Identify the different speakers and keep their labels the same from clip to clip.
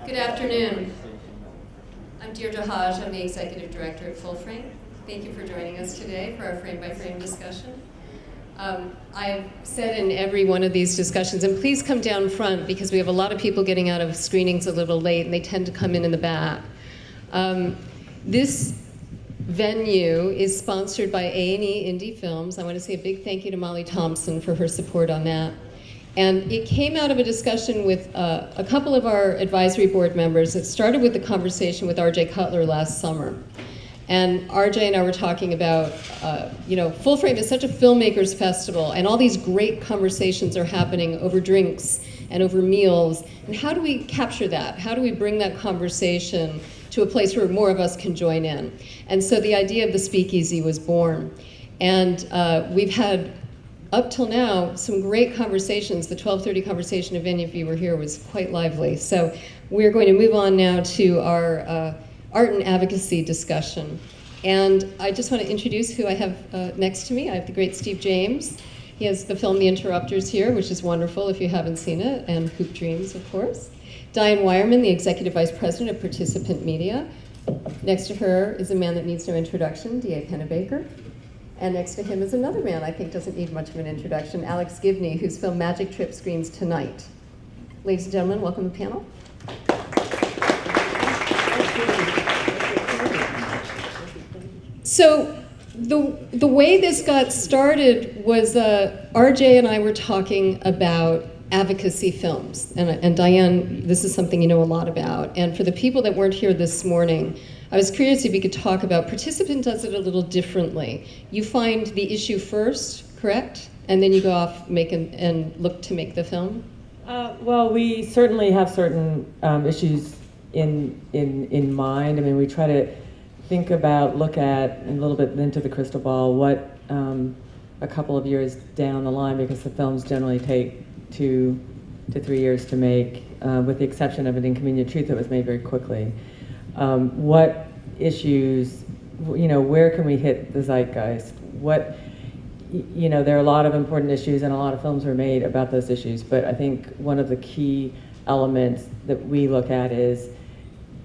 Speaker 1: Good afternoon. I'm Deirdre Hodge. I'm the Executive Director at Full Frame. Thank you for joining us today for our frame-by-frame discussion. I've said in every one of these discussions, and please come down front because we have a lot of people getting out of screenings a little late and they tend to come in the back. This venue is sponsored by A&E Indie Films. I want to say a big thank you to Molly Thompson for her support on that. And it came out of a discussion with a couple of our advisory board members. It started with the conversation with R.J. Cutler last summer. And R.J. and I were talking about, Full Frame is such a filmmakers festival, and all these great conversations are happening over drinks and over meals. And how do we capture that? How do we bring that conversation to a place where more of us can join in? And so the idea of the speakeasy was born. And we've had, up till now, some great conversations. The 12:30 conversation, if any of you were here, was quite lively. So we're going to move on now to our art and advocacy discussion. And I just want to introduce who I have next to me. I have the great Steve James. He has the film The Interrupters here, which is wonderful if you haven't seen it, and Hoop Dreams, of course. Diane Weyerman, the Executive Vice President of Participant Media. Next to her is a man that needs no introduction, D.A. Pennebaker. And next to him is another man I think doesn't need much of an introduction, Alex Gibney, whose film Magic Trip screens tonight. Ladies and gentlemen, welcome to the panel. So the way this got started was RJ and I were talking about advocacy films. And Diane, this is something you know a lot about. And for the people that weren't here this morning, I was curious if you could talk about, Participant does it a little differently. You find the issue first, correct? And then you go off and look to make the film?
Speaker 2: Well, we certainly have certain issues in mind. I mean, we try to think about, look at, a little bit into the crystal ball, what a couple of years down the line, because the films generally take 2 to 3 years to make, with the exception of An Inconvenient Truth that was made very quickly. What issues, where can we hit the zeitgeist? There are a lot of important issues and a lot of films are made about those issues, but I think one of the key elements that we look at is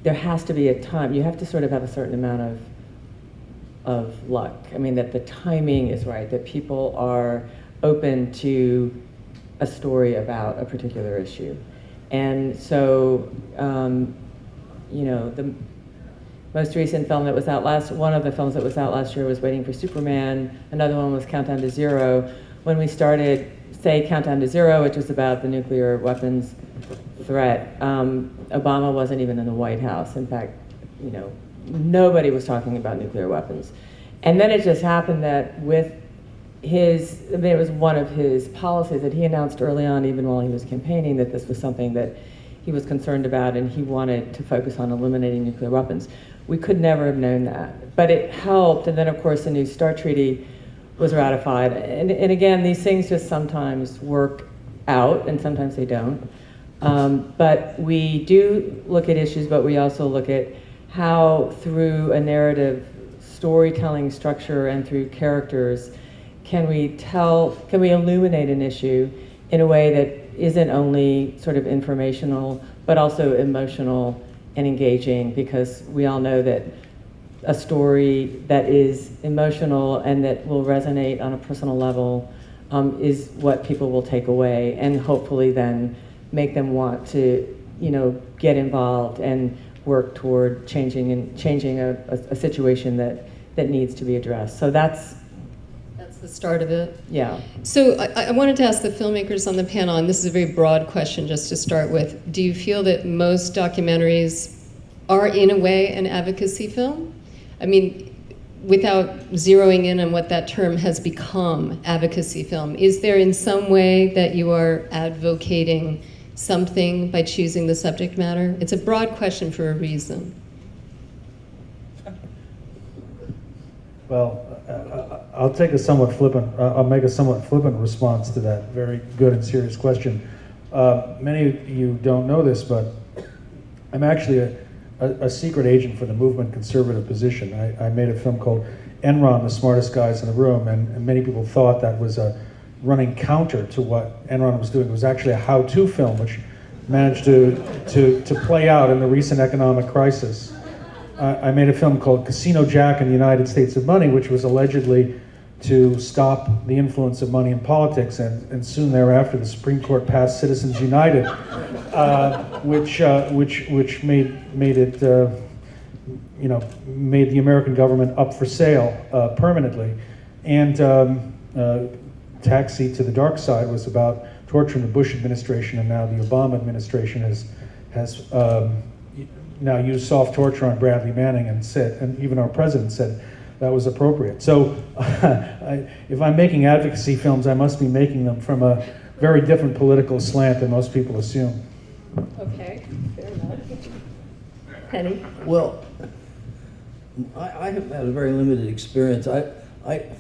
Speaker 2: there has to be a time, you have to sort of have a certain amount of luck. I mean, that the timing is right, that people are open to a story about a particular issue. And so, the most recent film that was out one of the films that was out last year was Waiting for Superman. Another one was Countdown to Zero. When we started, say, Countdown to Zero, which was about the nuclear weapons threat, Obama wasn't even in the White House. In fact, nobody was talking about nuclear weapons. And then it just happened that with it was one of his policies that he announced early on, even while he was campaigning, that this was something that he was concerned about and he wanted to focus on eliminating nuclear weapons. We could never have known that, but it helped. And then of course the New START Treaty was ratified. And again, these things just sometimes work out and sometimes they don't. But we do look at issues, but we also look at how through a narrative storytelling structure and through characters, can we illuminate an issue in a way that isn't only sort of informational, but also emotional and engaging, because we all know that a story that is emotional and that will resonate on a personal level is what people will take away and hopefully then make them want to, get involved and work toward changing a situation that needs to be addressed. So that's
Speaker 1: the start of it.
Speaker 2: Yeah.
Speaker 1: So I wanted to ask the filmmakers on the panel, and this is a very broad question just to start with. Do you feel that most documentaries are in a way an advocacy film? I mean, without zeroing in on what that term has become, advocacy film, is there in some way that you are advocating something by choosing the subject matter? It's a broad question for a reason.
Speaker 3: Well, I'll make a somewhat flippant response to that very good and serious question. Many of you don't know this, but I'm actually a secret agent for the movement conservative position. I made a film called Enron, the Smartest Guys in the Room, and many people thought that was a running counter to what Enron was doing. It was actually a how-to film, which managed to play out in the recent economic crisis. I made a film called Casino Jack in the United States of Money, which was allegedly to stop the influence of money in politics, and soon thereafter the Supreme Court passed Citizens United, which made it made the American government up for sale permanently. And Taxi to the Dark Side was about torture in the Bush administration, and now the Obama administration has now used soft torture on Bradley Manning, and even our president said that was appropriate. So if I'm making advocacy films, I must be making them from a very different political slant than most people assume.
Speaker 1: Okay, fair enough. Penny?
Speaker 4: Well, I have had a very limited experience.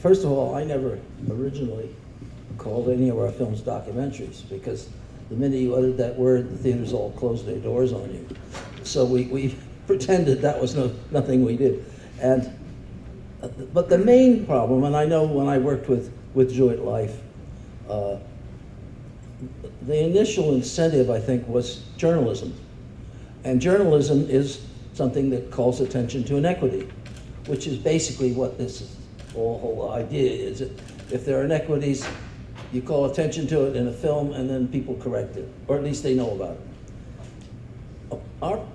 Speaker 4: First of all, I never originally called any of our films documentaries, because the minute you uttered that word, the theaters all closed their doors on you. So we pretended that was nothing we did. But the main problem, and I know when I worked with Jewett Life, the initial incentive, I think, was journalism. And journalism is something that calls attention to inequity, which is basically what this whole idea is. If there are inequities, you call attention to it in a film, and then people correct it, or at least they know about it.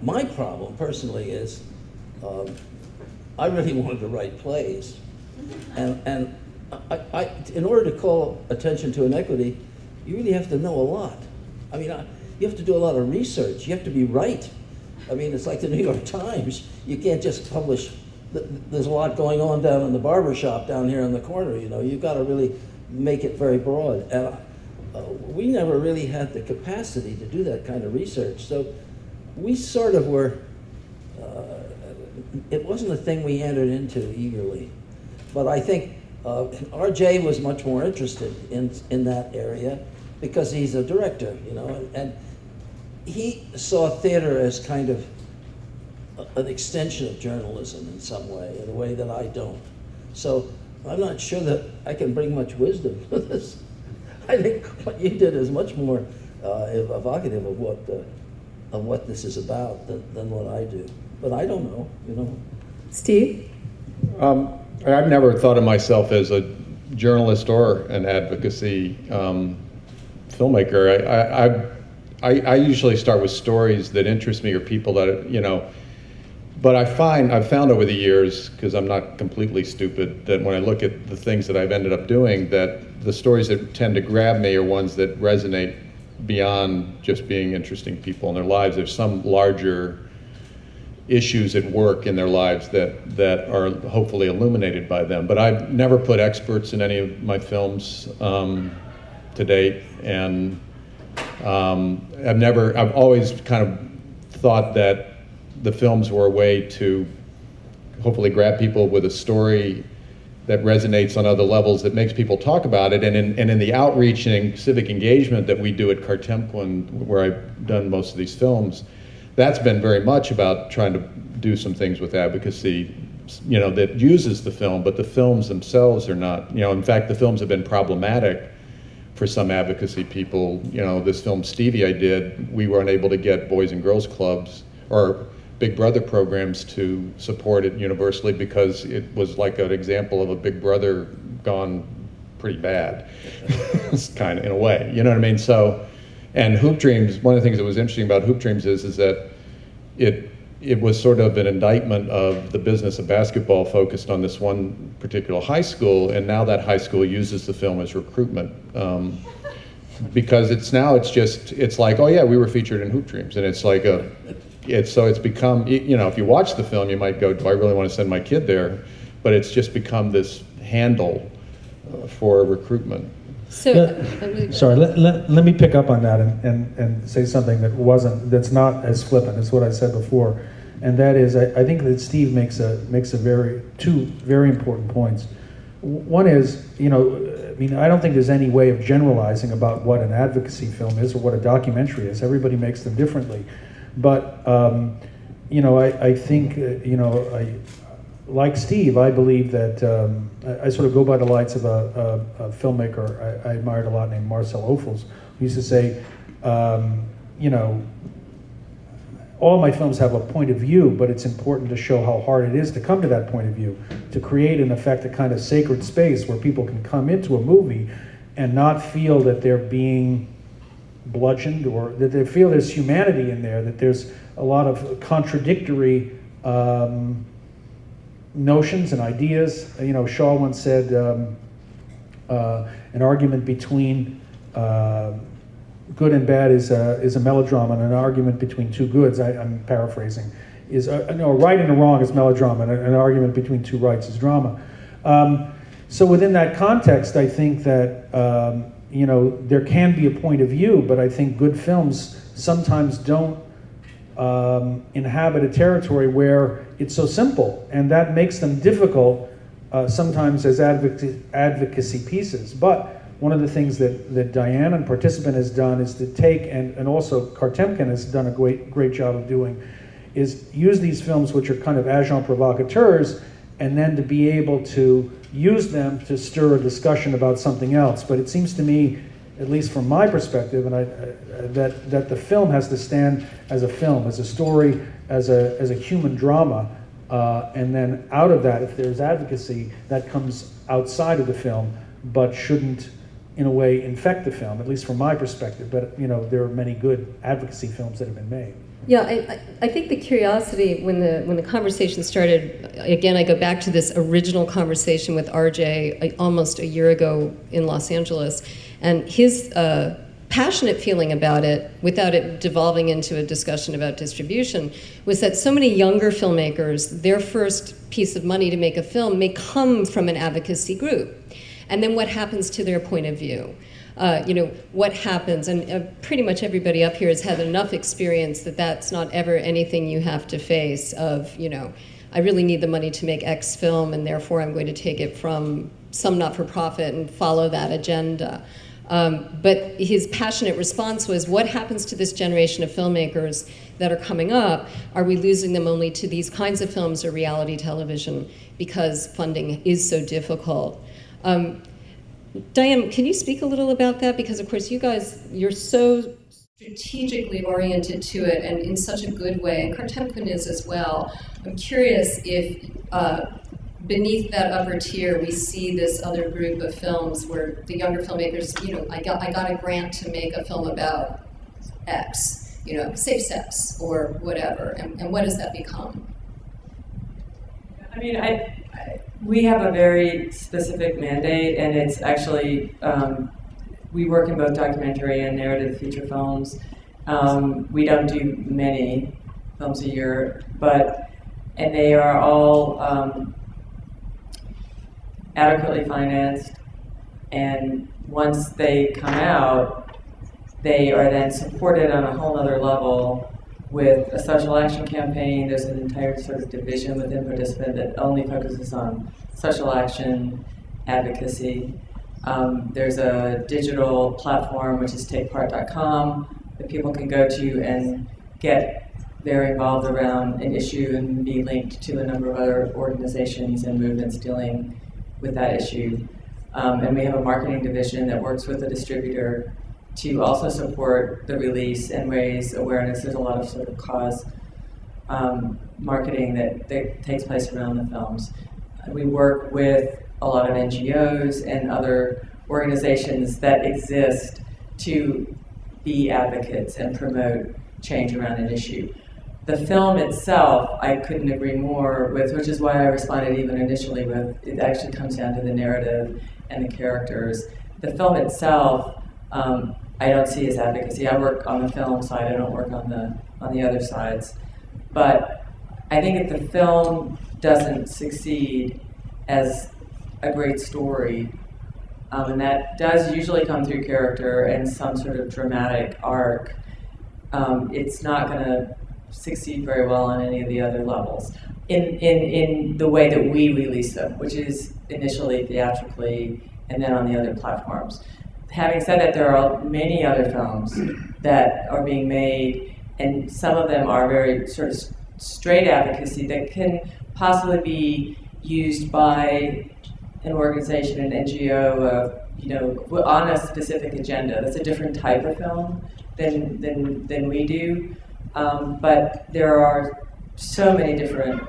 Speaker 4: My problem, personally, is I really wanted to write plays, and in order to call attention to inequity, you really have to know a lot. I mean, you have to do a lot of research. You have to be right. I mean, it's like the New York Times. You can't just publish, there's a lot going on down in the barber shop down here in the corner, You've got to really make it very broad. And we never really had the capacity to do that kind of research. So we sort of were, it wasn't a thing we entered into eagerly. But I think RJ was much more interested in that area because he's a director, and he saw theater as kind of an extension of journalism in some way, in a way that I don't. So I'm not sure that I can bring much wisdom to this. I think what you did is much more evocative of what this is about than what I do. But I don't know,
Speaker 1: Steve?
Speaker 5: I've never thought of myself as a journalist or an advocacy filmmaker. I usually start with stories that interest me or people that, but I've found over the years, because I'm not completely stupid, that when I look at the things that I've ended up doing, that the stories that tend to grab me are ones that resonate beyond just being interesting people in their lives. There's some larger issues at work in their lives that are hopefully illuminated by them. But I've never put experts in any of my films to date, and I've always kind of thought that the films were a way to hopefully grab people with a story that resonates on other levels, that makes people talk about it. And in the outreach and civic engagement that we do at Cartemquin, where I've done most of these films, that's been very much about trying to do some things with advocacy, that uses the film, but the films themselves are not, in fact, the films have been problematic for some advocacy people. This film Stevie I did, we weren't able to get Boys and Girls Clubs or Big Brother programs to support it universally because it was like an example of a Big Brother gone pretty bad, it's kind of in a way, you know what I mean? So, and Hoop Dreams, one of the things that was interesting about Hoop Dreams is that it was sort of an indictment of the business of basketball focused on this one particular high school, and now that high school uses the film as recruitment. Because it's like, oh yeah, we were featured in Hoop Dreams, and it's like it's become, if you watch the film, you might go, do I really want to send my kid there? But it's just become this handle for recruitment.
Speaker 1: So,
Speaker 3: Sorry, let me pick up on that and say something that's not as flippant as what I said before, and that is I think that Steve makes two very important points. One is, I don't think there's any way of generalizing about what an advocacy film is or what a documentary is. Everybody makes them differently, but I think like Steve, I believe that I sort of go by the lights of a filmmaker I admired a lot named Marcel Ophuls, who used to say, you know, all my films have a point of view, but it's important to show how hard it is to come to that point of view, to create, in effect, a kind of sacred space where people can come into a movie and not feel that they're being bludgeoned, or that they feel there's humanity in there, that there's a lot of contradictory notions and ideas. You know, Shaw once said an argument between good and bad is a melodrama, and an argument between two goods, I'm paraphrasing, is no, a right and a wrong is melodrama, and an argument between two rights is drama. So within that context, I think that you know, there can be a point of view, but I think good films sometimes don't inhabit a territory where it's so simple, and that makes them difficult sometimes as advocacy pieces. But one of the things that Diane and Participant has done is to take, and also Kartemkin has done a great job of doing, is use these films which are kind of agents provocateurs, and then to be able to use them to stir a discussion about something else. But it seems to me, at least from my perspective, and that the film has to stand as a film, as a story, as a human drama, and then out of that, if there's advocacy, that comes outside of the film, but shouldn't, in a way, infect the film, at least from my perspective. But you know, there are many good advocacy films that have been made.
Speaker 1: Yeah, I think the curiosity when the conversation started, again, I go back to this original conversation with RJ almost a year ago in Los Angeles, and his passionate feeling about it, without it devolving into a discussion about distribution, was that so many younger filmmakers, their first piece of money to make a film may come from an advocacy group. And then what happens to their point of view? You know, what happens, and pretty much everybody up here has had enough experience that that's not ever anything you have to face of, you know, I really need the money to make X film, and therefore I'm going to take it from some not-for-profit and follow that agenda. But his passionate response was, what happens to this generation of filmmakers that are coming up? Are we losing them only to these kinds of films or reality television because funding is so difficult? Diane, can you speak a little about that? Because of course you guys, you're so strategically oriented to it and in such a good way, and Kartemkin is as well. I'm curious if beneath that upper tier we see this other group of films where the younger filmmakers, you know, I got a grant to make a film about X, you know, safe sex or whatever, and what does that become?
Speaker 2: I mean, we have a very specific mandate, and it's actually, we work in both documentary and narrative feature films. We don't do many films a year, and they are all adequately financed, and once they come out, they are then supported on a whole other level with a social action campaign. There's an entire sort of division within Participant that only focuses on social action advocacy. There's a digital platform, which is takepart.com, that people can go to and get very involved around an issue and be linked to a number of other organizations and movements dealing with that issue. And we have a marketing division that works with a distributor to also support the release and raise awareness. There's a lot of sort of cause marketing that takes place around the films. We work with a lot of NGOs and other organizations that exist to be advocates and promote change around an issue. The film itself, I couldn't agree more with, which is why I responded even initially with, it actually comes down to the narrative and the characters. The film itself, I don't see as advocacy. I work on the film side, I don't work on the other sides. But I think if the film doesn't succeed as a great story, and that does usually come through character and some sort of dramatic arc, it's not going to succeed very well on any of the other levels in the way that we release them, which is initially theatrically and then on the other platforms. Having said that, there are many other films that are being made, and some of them are very sort of straight advocacy that can possibly be used by an organization, an NGO, on a specific agenda. That's a different type of film than we do. But there are so many different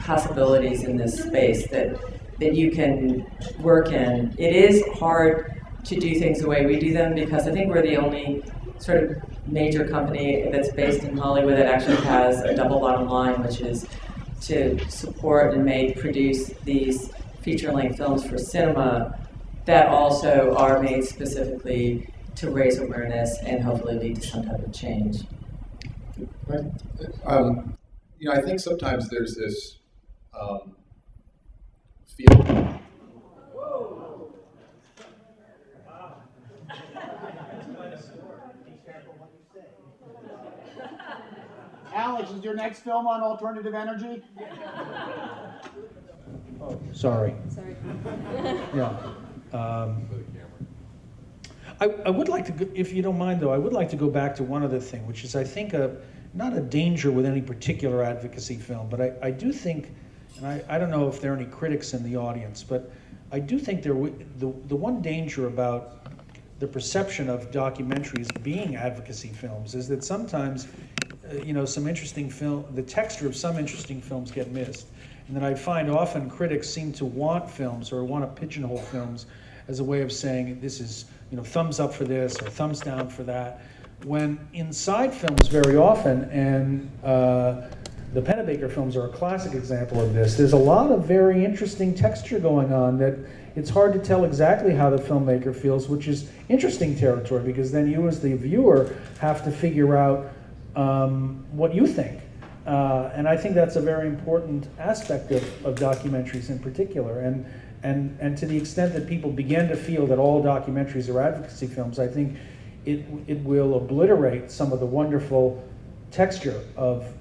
Speaker 2: possibilities in this space that you can work in. It is hard to do things the way we do them because I think we're the only sort of major company that's based in Hollywood that actually has a double bottom line, which is to support and produce these feature-length films for cinema that also are made specifically to raise awareness and hopefully lead to some type of change.
Speaker 5: Right. I think sometimes there's this feeling.
Speaker 6: Alex, is your next film on alternative energy?
Speaker 3: Oh, sorry.
Speaker 1: Sorry.
Speaker 3: Yeah. I would like to, if you don't mind though, I would like to go back to one other thing, which is I think not a danger with any particular advocacy film, but I do think, and I don't know if there are any critics in the audience, but I do think the one danger about the perception of documentaries being advocacy films is that sometimes, some interesting the texture of some interesting films get missed. And that I find often critics seem to want films or want to pigeonhole films as a way of saying this is, thumbs up for this or thumbs down for that. When inside films very often, and the Pennebaker films are a classic example of this, there's a lot of very interesting texture going on that it's hard to tell exactly how the filmmaker feels, which is interesting territory because then you as the viewer have to figure out what you think. And I think that's a very important aspect of documentaries in particular. And to the extent that people begin to feel that all documentaries are advocacy films, I think it will obliterate some of the wonderful texture of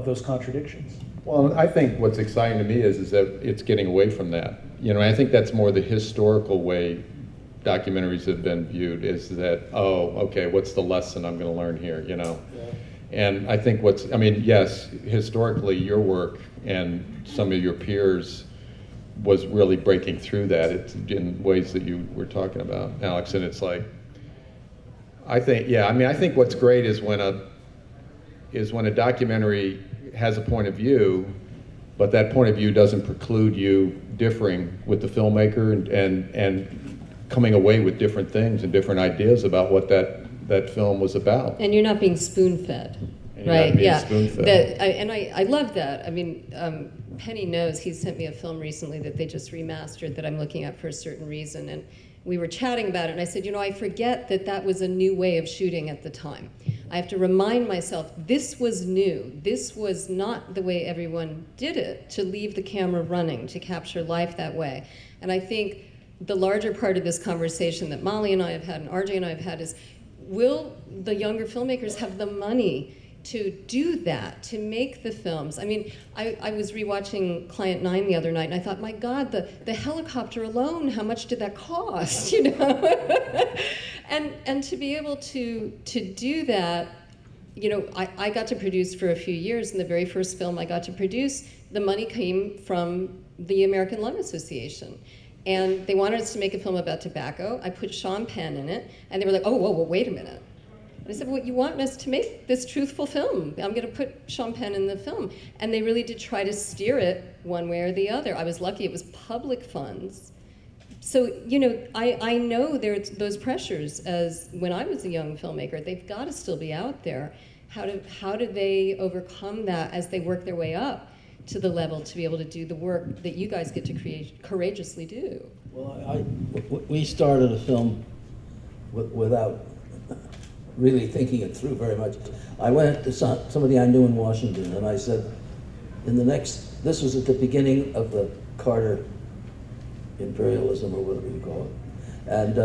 Speaker 3: those contradictions.
Speaker 5: Well, I think what's exciting to me is that it's getting away from that. I think that's more the historical way documentaries have been viewed, is that, oh, okay, what's the lesson I'm going to learn here, Yeah. And I think yes, historically your work and some of your peers was really breaking through that in ways that you were talking about, Alex, and it's like, I think what's great is when a documentary has a point of view, but that point of view doesn't preclude you differing with the filmmaker and coming away with different things and different ideas about what that film was about.
Speaker 1: And you're not being spoon-fed, right? I love that. I mean, Penny knows, he sent me a film recently that they just remastered that I'm looking at for a certain reason, and we were chatting about it, and I said, I forget that was a new way of shooting at the time. I have to remind myself, this was new. This was not the way everyone did it, to leave the camera running, to capture life that way. And I think the larger part of this conversation that Molly and I have had, and RJ and I have had, is will the younger filmmakers have the money to do that, to make the films? I mean, I was rewatching Client 9 the other night, and I thought, my God, the helicopter alone, how much did that cost, And to be able to do that, I got to produce for a few years, and the very first film I got to produce, the money came from the American Lung Association. And they wanted us to make a film about tobacco. I put Sean Penn in it, and they were like, oh, whoa, wait a minute. And I said, well, you want us to make this truthful film. I'm going to put Sean Penn in the film. And they really did try to steer it one way or the other. I was lucky it was public funds. So, I know there's those pressures as when I was a young filmmaker. They've got to still be out there. How do they overcome that as they work their way up to the level to be able to do the work that you guys get to courageously do?
Speaker 4: Well, we started a film without really thinking it through very much. I went to somebody I knew in Washington, and I said, this was at the beginning of the Carter imperialism, or whatever you call it. And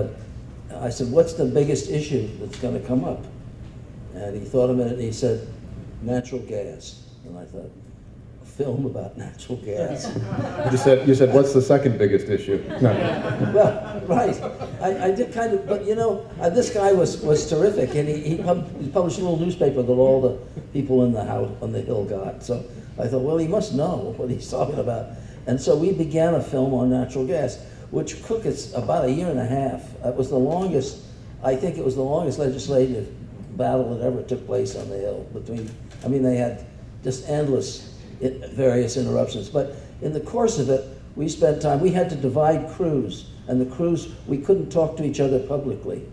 Speaker 4: I said, what's the biggest issue that's going to come up? And he thought a minute, and he said, natural gas. And I thought, a film about natural gas?
Speaker 5: You said, what's the second biggest issue? No.
Speaker 4: Well, right. I did kind of, but this guy was terrific, and he published a little newspaper that all the people in the house on the Hill got. So I thought, well, he must know what he's talking about. And so we began a film on natural gas, which took us about a year and a half. It was the longest, I think it was the longest legislative battle that ever took place on the Hill between, I mean, they had just endless various interruptions. But in the course of it, we spent time, we had to divide crews, and the crews, we couldn't talk to each other publicly,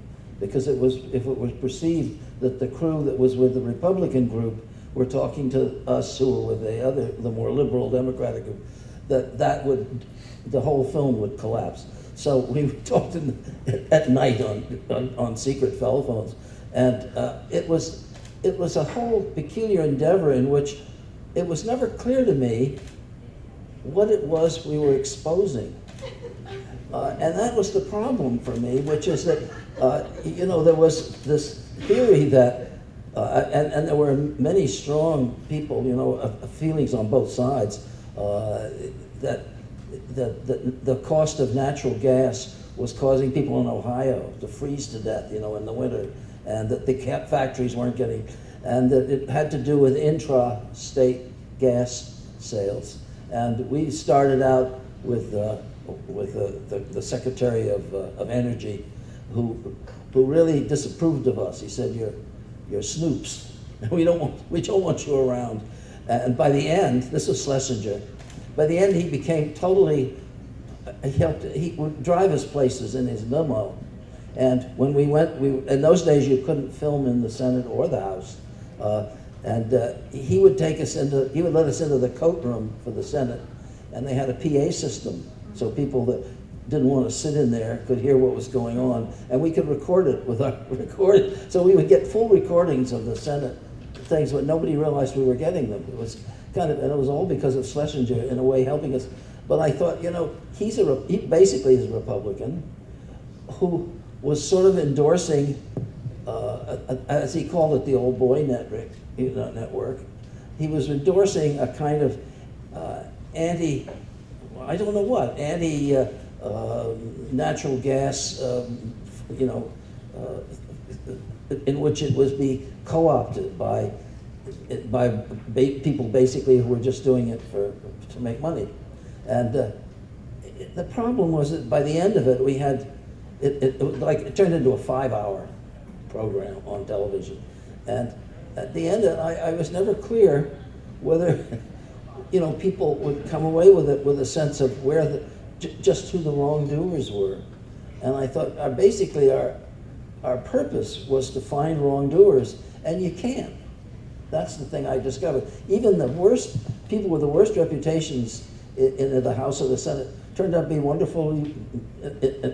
Speaker 4: because if it was perceived that the crew that was with the Republican group were talking to us who were with the more liberal Democratic group, the whole film would collapse. So we talked at night on secret telephones, and it was a whole peculiar endeavor in which it was never clear to me what it was we were exposing. And that was the problem for me, which is that, there was this theory that, and there were many strong people, feelings on both sides, that the cost of natural gas was causing people in Ohio to freeze to death, in the winter, and that the factories weren't getting, and that it had to do with intra-state gas sales. And we started out with the Secretary of Energy, who really disapproved of us. He said, "You're snoops. We don't want you around." And by the end, this was Schlesinger. By the end, he became totally. He would drive us places in his limo, and when we went, in those days you couldn't film in the Senate or the House, and he would take us into. He would let us into the coat room for the Senate, and they had a PA system, so people that didn't want to sit in there could hear what was going on, and we could record it with our recording. So we would get full recordings of the Senate things, but nobody realized we were getting them. It was and it was all because of Schlesinger in a way helping us. But I thought, he basically is a Republican who was sort of endorsing, as he called it, the old boy network. He was endorsing a kind of anti natural gas, in which it was be co-opted by people basically who were just doing it to make money. And the problem was that by the end of it, we had, it turned into a 5-hour program on television. And at the end of it, I was never clear whether, people would come away with it with a sense of just who the wrongdoers were. And I thought basically our purpose was to find wrongdoers, and you can't. That's the thing I discovered. Even the worst people with the worst reputations in the House or the Senate turned out to be wonderfully,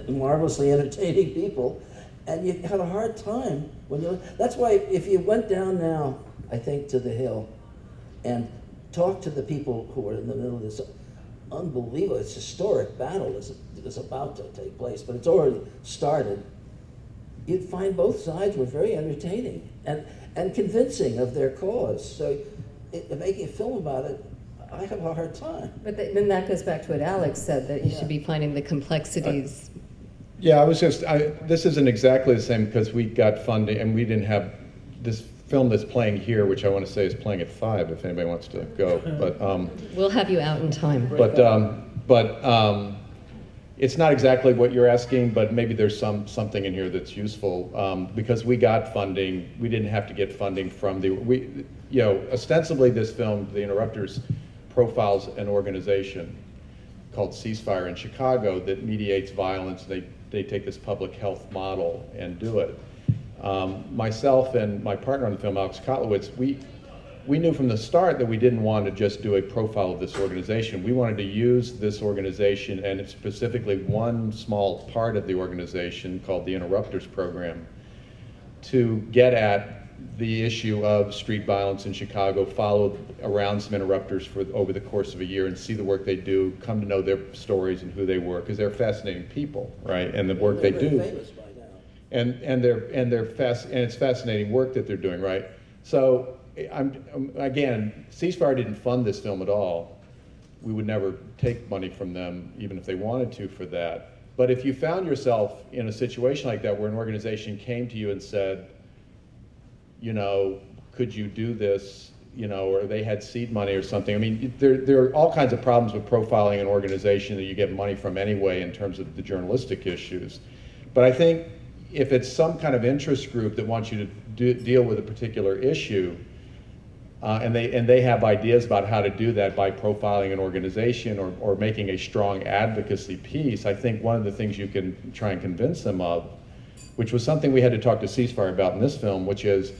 Speaker 4: marvelously entertaining people, and you had a hard time that's why if you went down now, I think, to the Hill and talked to the people who were in the middle of this unbelievable, it's historic battle is about to take place, but it's already started, you'd find both sides were very entertaining and convincing of their cause. So making a film about it, I have a hard time.
Speaker 1: But then that goes back to what Alex said, that you should be finding the complexities.
Speaker 5: Yeah, this isn't exactly the same because we got funding and we didn't have this film that's playing here, which I want to say is playing at 5 if anybody wants to go. But
Speaker 1: we'll have you out in time.
Speaker 5: But it's not exactly what you're asking, but maybe there's something in here that's useful because we got funding. We didn't have to get funding from ostensibly this film, The Interrupters, profiles an organization called Ceasefire in Chicago that mediates violence. They take this public health model and do it. Myself and my partner on the film, Alex Kotlowitz, we knew from the start that we didn't want to just do a profile of this organization. We wanted to use this organization, and specifically one small part of the organization called the Interrupters Program, to get at the issue of street violence in Chicago, follow around some interrupters over the course of a year and see the work they do, come to know their stories and who they were, because they're fascinating people, right? And the work they do.
Speaker 4: Famous by now.
Speaker 5: And it's fascinating work that they're doing, right? So again, Ceasefire didn't fund this film at all. We would never take money from them, even if they wanted to, for that. But if you found yourself in a situation like that where an organization came to you and said, could you do this, or they had seed money or something. I mean, there are all kinds of problems with profiling an organization that you get money from anyway in terms of the journalistic issues. But I think if it's some kind of interest group that wants you to deal with a particular issue, and they have ideas about how to do that by profiling an organization or making a strong advocacy piece, I think one of the things you can try and convince them of, which was something we had to talk to Ceasefire about in this film, which is,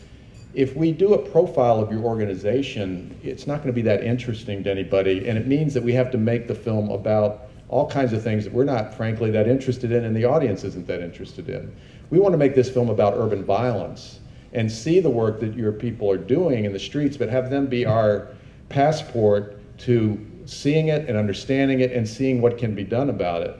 Speaker 5: if we do a profile of your organization, it's not going to be that interesting to anybody, and it means that we have to make the film about all kinds of things that we're not, frankly, that interested in, and the audience isn't that interested in. We want to make this film about urban violence and see the work that your people are doing in the streets, but have them be our passport to seeing it and understanding it and seeing what can be done about it,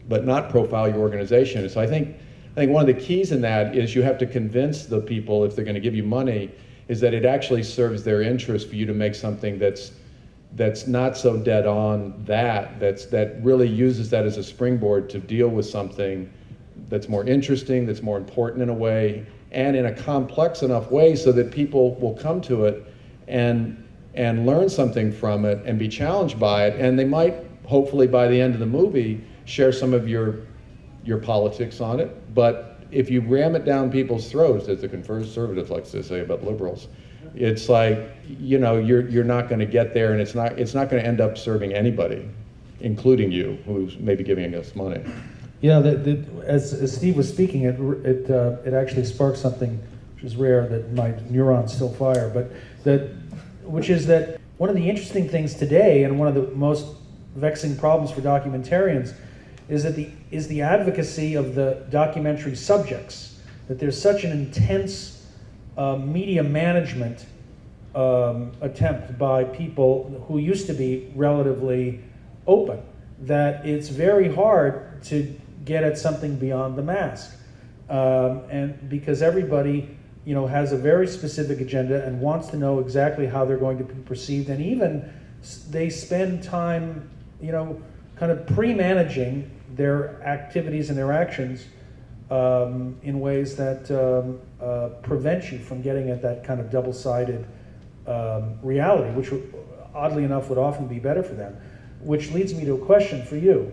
Speaker 5: but not profile your organization. So I think one of the keys in that is you have to convince the people, if they're going to give you money, is that it actually serves their interest for you to make something that's not so dead on, that really uses that as a springboard to deal with something that's more interesting, that's more important in a way, and in a complex enough way so that people will come to it and learn something from it and be challenged by it, and they might, hopefully by the end of the movie, share some of your politics on it. But if you ram it down people's throats, as the conservatives like to say about liberals, it's like, you're not going to get there, and it's not going to end up serving anybody, including you, who's maybe giving us money.
Speaker 3: As Steve was speaking, it actually sparked something which is rare, that my neurons still fire, which is that one of the interesting things today, and one of the most vexing problems for documentarians, is the advocacy of the documentary subjects. That there's such an intense media management attempt by people who used to be relatively open, that it's very hard to get at something beyond the mask. And because everybody has a very specific agenda and wants to know exactly how they're going to be perceived, and even they spend time kind of pre-managing their activities and their actions in ways that prevent you from getting at that kind of double-sided reality, which oddly enough would often be better for them. Which leads me to a question for you.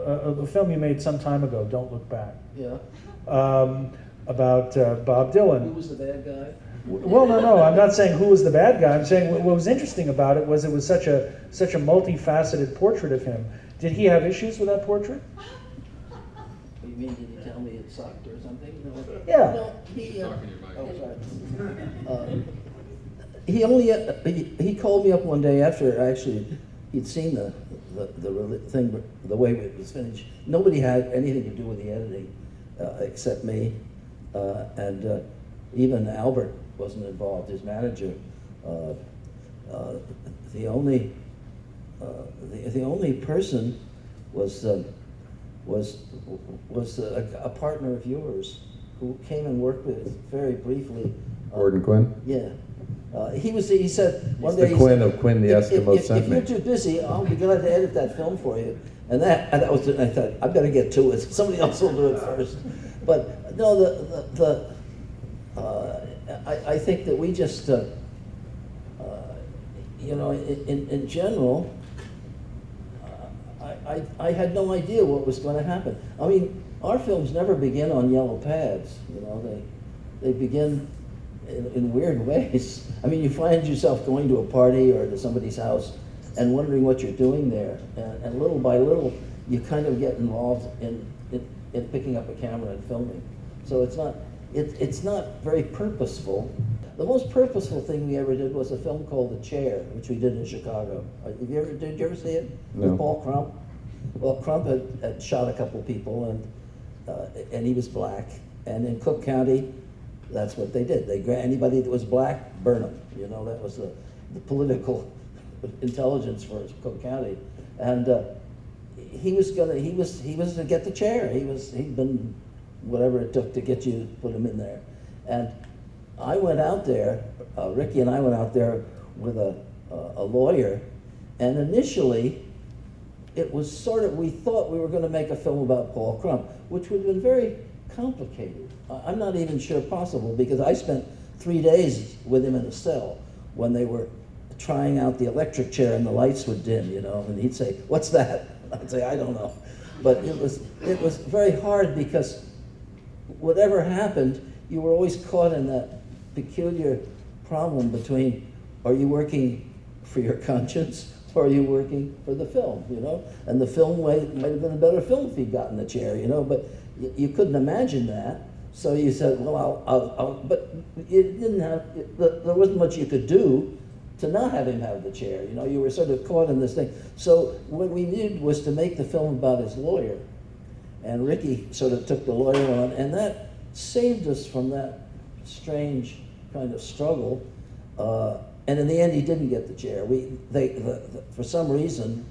Speaker 3: A film you made some time ago, Don't Look Back.
Speaker 4: Yeah.
Speaker 3: About Bob Dylan.
Speaker 4: Who was the bad guy?
Speaker 3: Well, no, I'm not saying who was the bad guy. I'm saying what was interesting about it was such a multifaceted portrait of him. Did he have issues with that portrait?
Speaker 4: You mean, did he tell me it sucked or something? No.
Speaker 3: Yeah.
Speaker 4: No, he he called me up one day after actually he'd seen the thing, the way it was finished. Nobody had anything to do with the editing except me, and even Albert wasn't involved, his manager. The only person was a partner of yours who came and worked with very briefly.
Speaker 5: Gordon Quinn?
Speaker 4: Yeah. He said one
Speaker 5: He's
Speaker 4: day,
Speaker 5: the Quinn of Quinn the Eskimo sent
Speaker 4: if
Speaker 5: me.
Speaker 4: you're too busy, I'll be glad to edit that film for you. And that was it. I thought, I've got to get to it. Somebody else will do it first. But no, I think that we just, in general, I had no idea what was going to happen. I mean, our films never begin on yellow pads. They begin in weird ways. I mean, you find yourself going to a party or to somebody's house and wondering what you're doing there, and little by little, you kind of get involved in picking up a camera and filming. So it's not very purposeful. The most purposeful thing we ever did was a film called The Chair, which we did in Chicago. Did you ever see it?
Speaker 5: No.
Speaker 4: With Paul Crump? Well, Crump had shot a couple people, and he was black. And in Cook County, that's what they did. Anybody that was black, burn them. That was the political intelligence for Cook County. And he was to get the chair. He'd been whatever it took to get you to put him in there. And I went out there, Ricky and I went out there with a lawyer, and initially it was we thought we were going to make a film about Paul Crump, which would have been very complicated. I'm not even sure possible, because I spent 3 days with him in a cell when they were trying out the electric chair and the lights would dim, and he'd say, "What's that?" I'd say, "I don't know." But it was very hard, because whatever happened, you were always caught in peculiar problem between, are you working for your conscience or are you working for the film, you know? And the film might have been a better film if he'd gotten the chair, you know, but you couldn't imagine that. So you said, well, I'll but it didn't have, there wasn't much you could do to not have him have the chair, you know? You were sort of caught in this thing. So what we did was to make the film about his lawyer. And Ricky sort of took the lawyer on, and that saved us from that strange kind of struggle. And in the end, he didn't get the chair. For some reason,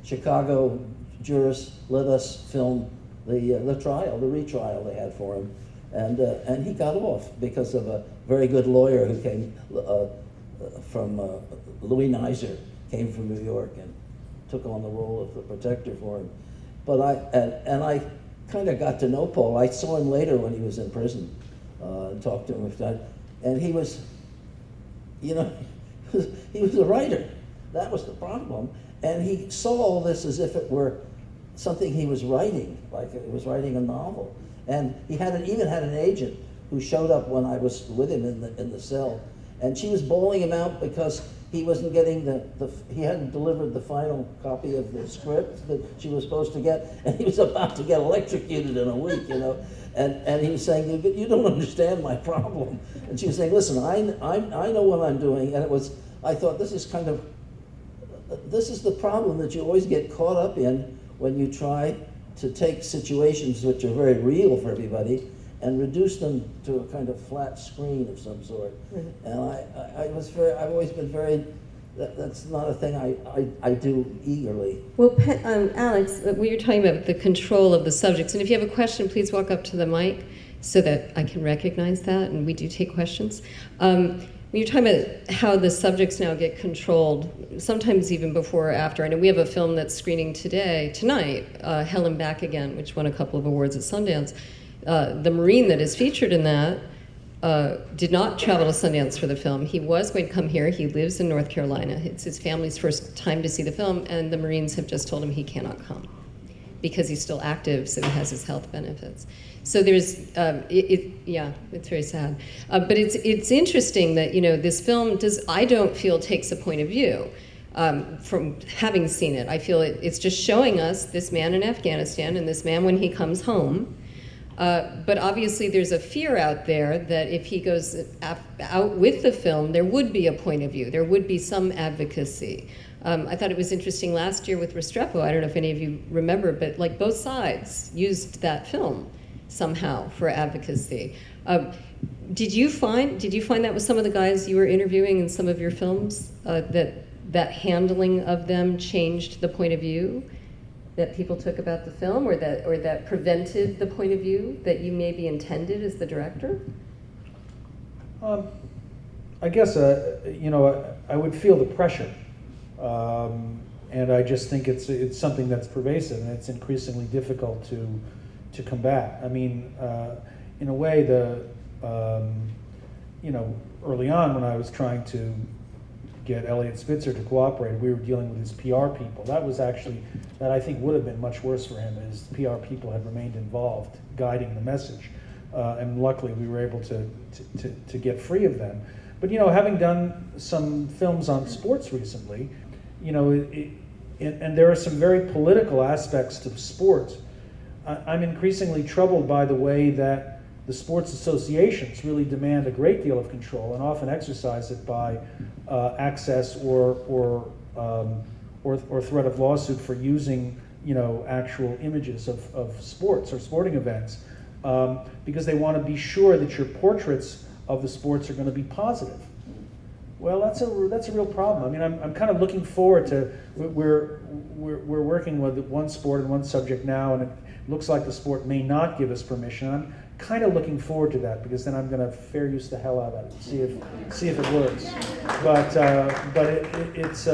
Speaker 4: Chicago jurists let us film the trial, the retrial they had for him, and he got off because of a very good lawyer who came from Louis Nizer, came from New York and took on the role of the protector for him. But I kind of got to know Paul. I saw him later when he was in prison and talked to him. And he was, you know, he was a writer. That was the problem. And he saw all this as if it were something he was writing, like he was writing a novel. And he even had an agent who showed up when I was with him in the cell. And she was bawling him out because he wasn't getting he hadn't delivered the final copy of the script that she was supposed to get, and he was about to get electrocuted in a week, you know. And he was saying, you don't understand my problem. And she was saying, listen, I know what I'm doing. And I thought, this is the problem that you always get caught up in when you try to take situations which are very real for everybody and reduce them to a kind of flat screen of some sort. Mm-hmm. And I've always been very, that's not a thing I do eagerly.
Speaker 1: Well, Alex, we were talking about the control of the subjects, and if you have a question, please walk up to the mic so that I can recognize that, and we do take questions. When you're talking about how the subjects now get controlled, sometimes even before or after. I know we have a film that's screening tonight, Hell and Back Again, which won a couple of awards at Sundance. The Marine that is featured in that did not travel to Sundance for the film. He was going to come here. He lives in North Carolina. It's his family's first time to see the film, and the Marines have just told him he cannot come because he's still active, so he has his health benefits. So there's, it's very sad. But it's interesting that, you know, this film I don't feel takes a point of view. From having seen it, I feel it's just showing us this man in Afghanistan and this man when he comes home. But obviously there's a fear out there that if he goes out with the film, there would be a point of view. There would be some advocacy. I thought it was interesting last year with Restrepo, I don't know if any of you remember, but like both sides used that film somehow for advocacy. Did you find that with some of the guys you were interviewing in some of your films, that handling of them changed the point of view that people took about the film, or that prevented the point of view that you maybe intended as the director?
Speaker 3: I guess, I would feel the pressure. And I just think it's something that's pervasive, and it's increasingly difficult to combat. I mean, in a way, early on when I was trying to get Eliot Spitzer to cooperate, we were dealing with his PR people. That I think would have been much worse for him, as PR people had remained involved, guiding the message. And luckily we were able to get free of them. But, having done some films on sports recently, and there are some very political aspects to sports, I'm increasingly troubled by the way that the sports associations really demand a great deal of control and often exercise it by access or threat of lawsuit for using actual images of sports or sporting events, because they want to be sure that your portraits of the sports are going to be positive. Well, that's a real problem. I mean, I'm kind of looking forward to, we're working with one sport and one subject now, and it looks like the sport may not give us permission. I'm kind of looking forward to that, because then I'm going to fair use the hell out of it and see if it works. But it's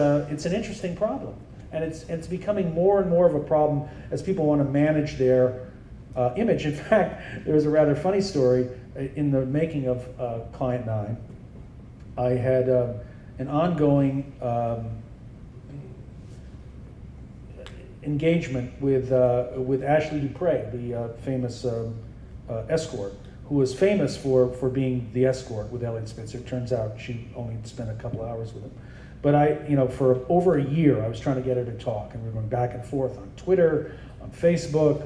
Speaker 3: an interesting problem, and it's becoming more and more of a problem as people want to manage their image. In fact, there was a rather funny story in the making of Client 9. I had an ongoing engagement with Ashley Dupre, the famous escort, who was famous for being the escort with Eliot Spitzer. Turns out she only spent a couple hours with him. But for over a year, I was trying to get her to talk, and we were going back and forth on Twitter, on Facebook,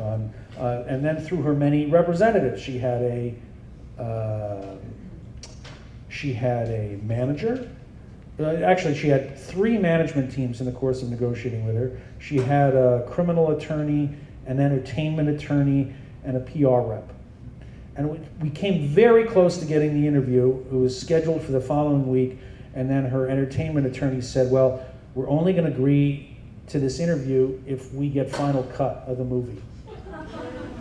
Speaker 3: and then through her many representatives. She had a manager. Actually, she had 3 management teams in the course of negotiating with her. She had a criminal attorney, an entertainment attorney, and a PR rep. And we came very close to getting the interview. It was scheduled for the following week, and then her entertainment attorney said, well, we're only going to agree to this interview if we get final cut of the movie.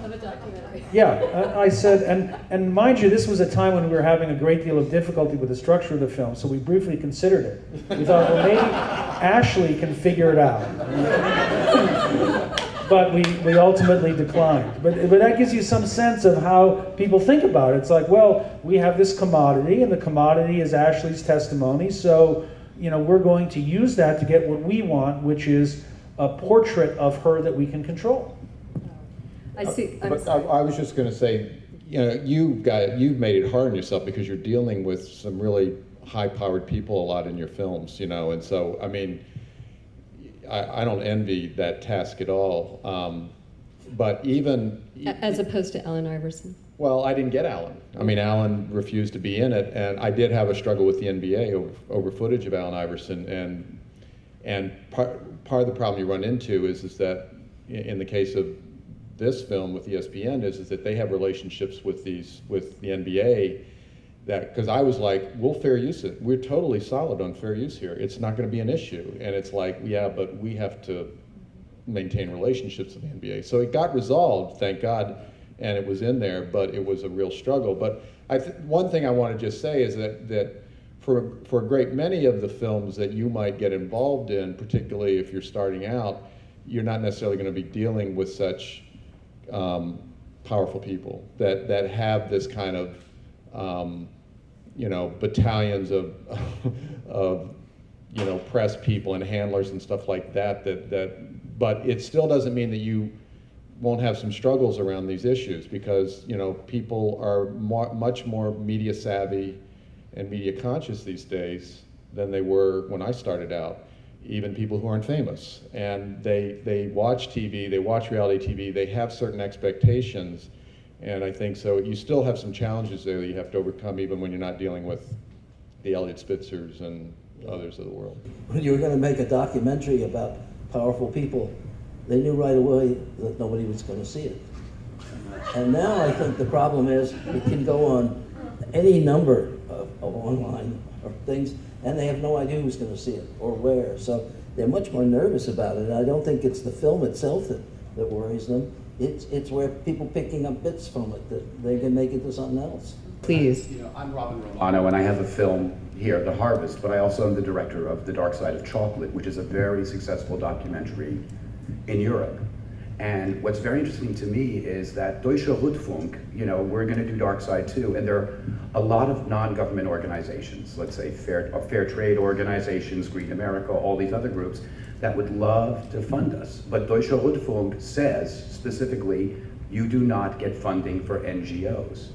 Speaker 1: Of a documentary.
Speaker 3: Yeah, I said, and mind you, this was a time when we were having a great deal of difficulty with the structure of the film, so we briefly considered it. We thought, well, maybe Ashley can figure it out. But we ultimately declined. But that gives you some sense of how people think about it. It's like, well, we have this commodity, and the commodity is Ashley's testimony, so we're going to use that to get what we want, which is a portrait of her that we can control.
Speaker 1: I see.
Speaker 5: I was just going to say, you've made it hard on yourself because you're dealing with some really high-powered people a lot in your films, and so I don't envy that task at all. But even
Speaker 1: as opposed to Allen Iverson.
Speaker 5: Well, I didn't get Allen. Allen refused to be in it, and I did have a struggle with the NBA over footage of Allen Iverson, and part of the problem you run into is that in the case of this film with ESPN is that they have relationships with the NBA. Because I was like, we'll fair use it. We're totally solid on fair use here. It's not going to be an issue. And it's like, yeah, but we have to maintain relationships with the NBA. So it got resolved, thank God, and it was in there, but it was a real struggle. But one thing I want to just say is that for a great many of the films that you might get involved in, particularly if you're starting out, you're not necessarily going to be dealing with such powerful people that have this kind of battalions of press people and handlers and stuff like that, but it still doesn't mean that you won't have some struggles around these issues because, people are much more media savvy and media conscious these days than they were when I started out, even people who aren't famous. And they watch TV, they watch reality TV, they have certain expectations. And I think so. You still have some challenges there that you have to overcome, even when you're not dealing with the Eliot Spitzers and others of the world.
Speaker 4: When you were going to make a documentary about powerful people, they knew right away that nobody was going to see it. And now I think the problem is it can go on any number of online or things, and they have no idea who's going to see it or where. So they're much more nervous about it. And I don't think it's the film itself that worries them. It's where people picking up bits from it that they can make it into something else.
Speaker 1: Please.
Speaker 7: I'm Robin Romano, and I have a film here, The Harvest, but I also am the director of The Dark Side of Chocolate, which is a very successful documentary in Europe. And what's very interesting to me is that Deutsche Rundfunk, we're going to do Dark Side too, and there are a lot of non-government organizations, let's say fair trade organizations, Green America, all these other groups, that would love to fund us. But Deutsche Rundfunk says specifically, you do not get funding for NGOs.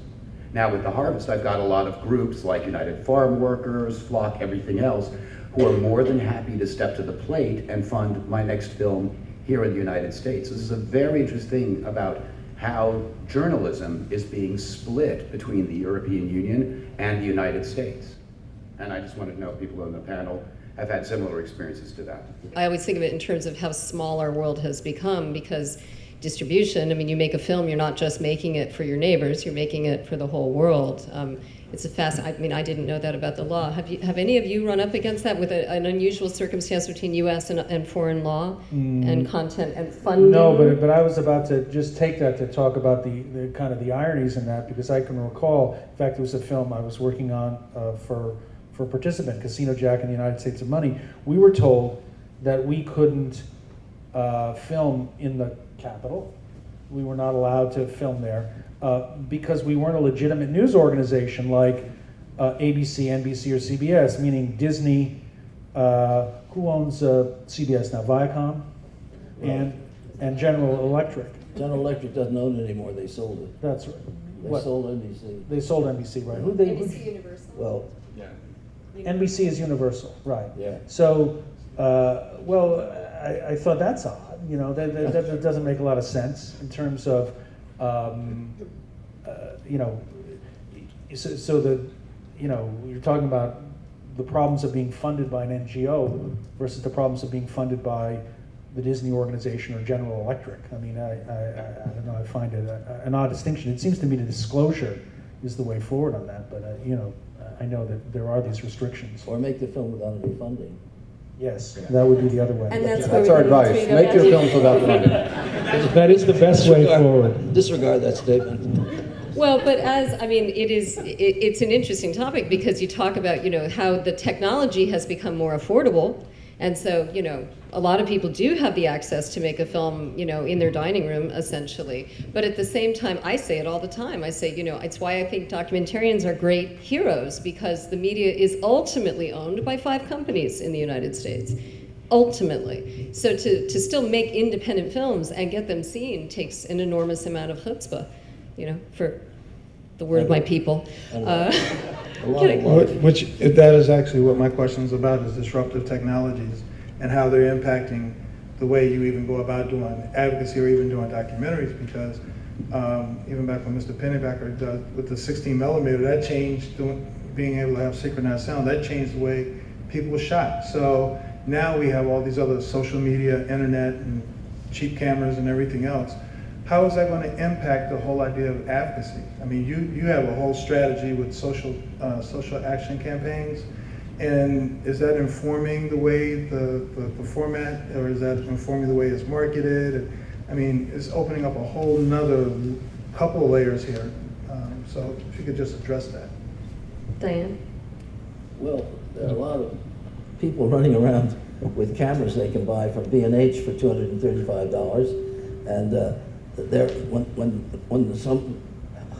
Speaker 7: Now with The Harvest, I've got a lot of groups like United Farm Workers, Flock, everything else, who are more than happy to step to the plate and fund my next film here in the United States. This is a very interesting about how journalism is being split between the European Union and the United States. And I just wanted to know if people on the panel have had similar experiences to that.
Speaker 1: I always think of it in terms of how small our world has become because distribution, you make a film, you're not just making it for your neighbors, you're making it for the whole world. It's I didn't know that about the law. Have any of you run up against that with an unusual circumstance between U.S. and foreign law and content and funding?
Speaker 3: No, but I was about to just take that to talk about the kind of the ironies in that, because I can recall, in fact, it was a film I was working on for a participant, Casino Jack in the United States of Money. We were told that we couldn't film in the Capitol. We were not allowed to film there. Because we weren't a legitimate news organization like ABC, NBC, or CBS, meaning Disney, who owns CBS now? Viacom? And General Electric.
Speaker 4: General Electric doesn't own it anymore, they sold it.
Speaker 3: That's right.
Speaker 4: They
Speaker 3: What?
Speaker 4: sold NBC.
Speaker 3: They sold NBC, right? Who they?
Speaker 1: NBC Universal.
Speaker 4: Well,
Speaker 3: NBC is Universal, right?
Speaker 4: yeah.
Speaker 3: So, I thought that's odd. You know, that doesn't make a lot of sense in terms of, you know, so the, you know, you're talking about the problems of being funded by an NGO versus the problems of being funded by the Disney organization or General Electric. I mean, I don't know, I find it an odd distinction. It seems to me the disclosure is the way forward on that, but, you know, I know that there are these restrictions.
Speaker 4: Or make the film without any funding.
Speaker 3: Yes, that would be the other way.
Speaker 1: And that's
Speaker 5: That's our advice. Make your films without funding.
Speaker 3: That is the best way forward.
Speaker 4: Disregard that statement.
Speaker 1: Well, but it's an interesting topic because you talk about, you know, how the technology has become more affordable. And so, you know, a lot of people do have the access to make a film, you know, in their dining room, essentially. But at the same time, I say it all the time. I say, you know, it's why I think documentarians are great heroes, because the media is ultimately owned by 5 companies in the United States. Ultimately. So to still make independent films and get them seen takes an enormous amount of chutzpah, you know, for the word of my people.
Speaker 8: Which that is actually what my question is about, is disruptive technologies and how they're impacting the way you even go about doing advocacy or even doing documentaries, because even back when Mr. Pennebaker does with the 16 millimeter, that changed being able to have synchronized sound, that changed the way people shot. So now we have all these other social media, internet, and cheap cameras and everything else. How is that going to impact the whole idea of advocacy? I mean, you have a whole strategy with social action campaigns, and is that informing the way the format, or is that informing the way it's marketed? I mean, it's opening up a whole nother couple of layers here. So if you could just address that.
Speaker 1: Diane?
Speaker 4: Well, there are a lot of people running around with cameras they can buy from B&H for $235, and when some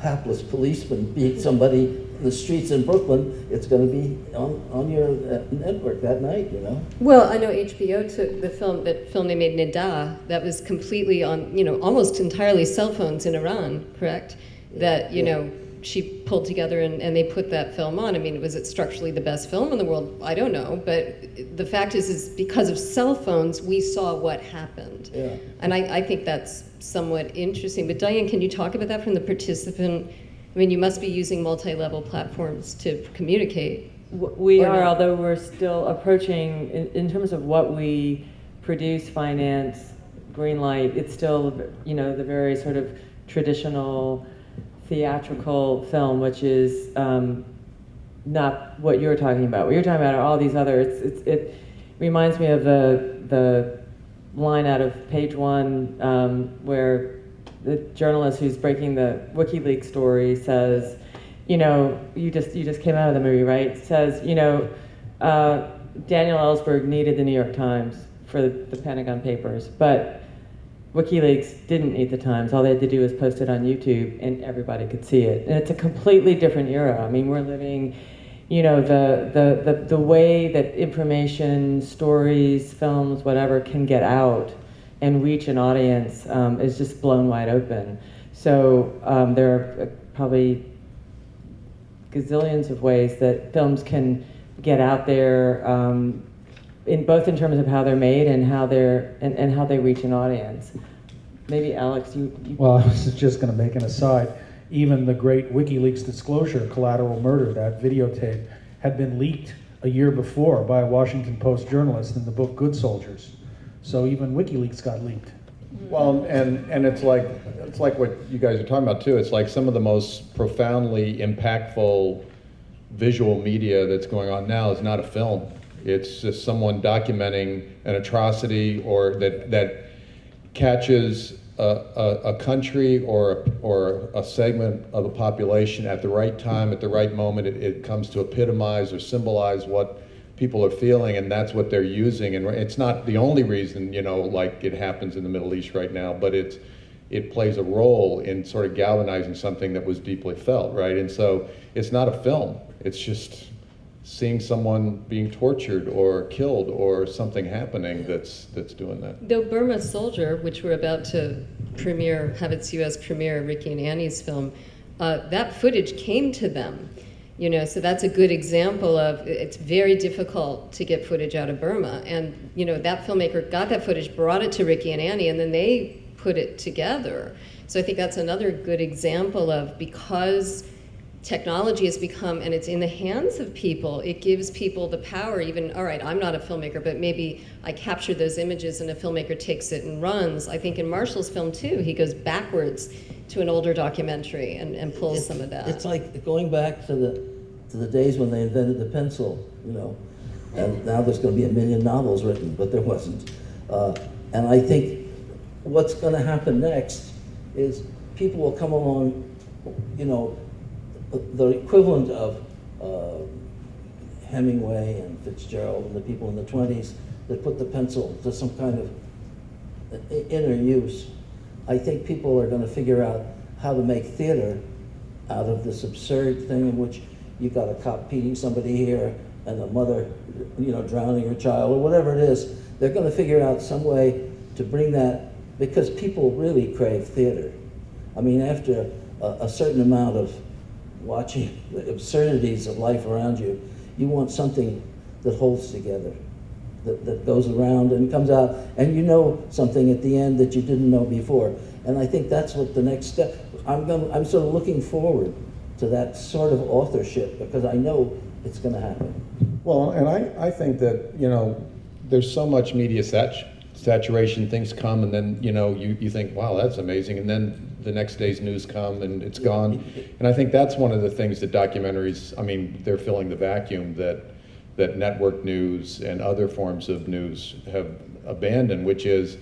Speaker 4: hapless policeman beats somebody in the streets in Brooklyn, it's going to be on your network that night, you know?
Speaker 1: Well, I know HBO took that film they made, Nida, that was completely on, you know, almost entirely cell phones in Iran, correct? That, you know, she pulled together and they put that film on. I mean, was it structurally the best film in the world? I don't know, but the fact is because of cell phones, we saw what happened.
Speaker 4: Yeah.
Speaker 1: And I think that's somewhat interesting. But Diane, can you talk about that from the participant? I mean, you must be using multi-level platforms to communicate.
Speaker 2: We are,
Speaker 1: not?
Speaker 2: although we're still approaching, in terms of what we produce, finance, greenlight, it's still, you know, the very sort of traditional theatrical film, which is not what you're talking about. What you're talking about are all these other, it reminds me of the line out of page 1 where the journalist who's breaking the WikiLeaks story says, you know, you just came out of the movie, right? Says, you know, Daniel Ellsberg needed the New York Times for the Pentagon Papers, but WikiLeaks didn't need the Times. All they had to do was post it on YouTube and everybody could see it. And it's a completely different era. I mean, we're living, you know, the way that information, stories, films, whatever can get out and reach an audience is just blown wide open. So there are probably gazillions of ways that films can get out there, in terms of how they're made and how they reach an audience. Maybe Alex, you
Speaker 3: Well, I was just going to make an aside. Even the great WikiLeaks disclosure, Collateral Murder, that videotape, had been leaked a year before by a Washington Post journalist in the book Good Soldiers. So even WikiLeaks got leaked.
Speaker 5: Well, and it's like what you guys are talking about too. It's like some of the most profoundly impactful visual media that's going on now is not a film. It's just someone documenting an atrocity, or that catches a country or a segment of a population at the right time, at the right moment. It comes to epitomize or symbolize what people are feeling, and that's what they're using. And it's not the only reason, you know, like it happens in the Middle East right now, but it plays a role in sort of galvanizing something that was deeply felt, right? And so it's not a film. It's just seeing someone being tortured or killed or something happening that's doing that.
Speaker 1: Though Burma Soldier, which we're about to have its U.S. premiere, Ricky and Annie's film, that footage came to them. You know, so that's a good example of it's very difficult to get footage out of Burma. And, you know, that filmmaker got that footage, brought it to Ricky and Annie, and then they put it together. So I think that's another good example of, because technology has become, and it's in the hands of people, it gives people the power. Even, all right, I'm not a filmmaker, but maybe I capture those images and a filmmaker takes it and runs. I think in Marshall's film too, he goes backwards to an older documentary and pulls some of that.
Speaker 4: It's like going back to the days when they invented the pencil, you know, and now there's going to be 1 million novels written, but there wasn't. And I think what's going to happen next is people will come along, you know, the equivalent of Hemingway and Fitzgerald and the people in the 20s that put the pencil to some kind of inner use. I think people are going to figure out how to make theater out of this absurd thing in which you've got a cop beating somebody here and a mother, you know, drowning her child, or whatever it is. They're going to figure out some way to bring that, because people really crave theater. I mean, after a certain amount of watching the absurdities of life around you, you want something that holds together, that goes around and comes out, and you know something at the end that you didn't know before. And I think that's what the next step. I'm sort of looking forward to that sort of authorship, because I know it's going to happen.
Speaker 5: Well, and I think that, you know, there's so much media saturation, things come, and then, you know, you think, wow, that's amazing, and then the next day's news come and it's gone. And I think that's one of the things that documentaries, I mean, they're filling the vacuum that network news and other forms of news have abandoned, which is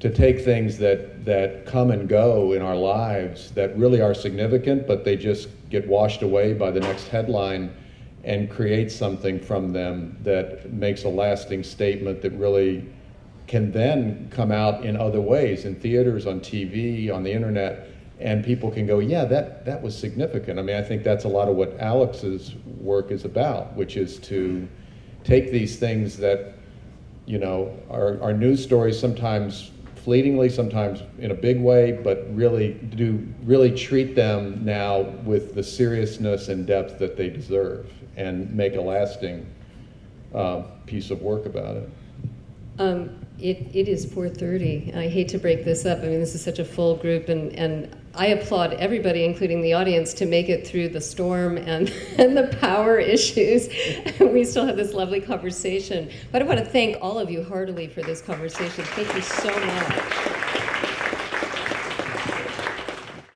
Speaker 5: to take things that come and go in our lives that really are significant, but they just get washed away by the next headline, and create something from them that makes a lasting statement that really can then come out in other ways, in theaters, on TV, on the internet, and people can go, yeah, that was significant. I mean, I think that's a lot of what Alex's work is about, which is to take these things that, you know, are news stories, sometimes fleetingly, sometimes in a big way, but really treat them now with the seriousness and depth that they deserve, and make a lasting piece of work about it.
Speaker 1: It is 4:30. I hate to break this up. I mean, this is such a full group, and I applaud everybody, including the audience, to make it through the storm and the power issues. We still have this lovely conversation. But I want to thank all of you heartily for this conversation. Thank you so much.